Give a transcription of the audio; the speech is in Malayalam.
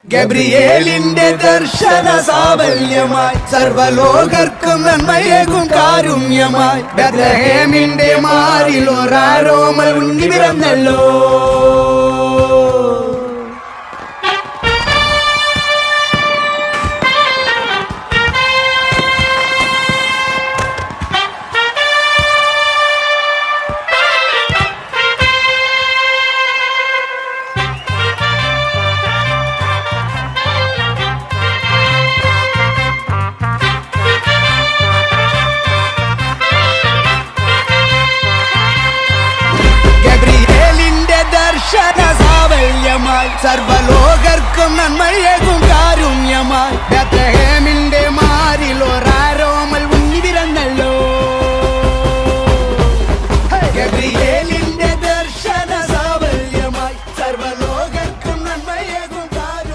ഗബ്രിയേലിന്റെ ദർശന സാവല്യമായി സർവലോകർക്കും നന്മയേകും കാരുണ്യമായി ബെത്ലഹേമിന്റെ മാറിൽ ഒരാരോമൽ ഉണ്ണി പിറന്നല്ലോ. സർവലോകർക്കും നന്മയേകും കാരുണ്യമായി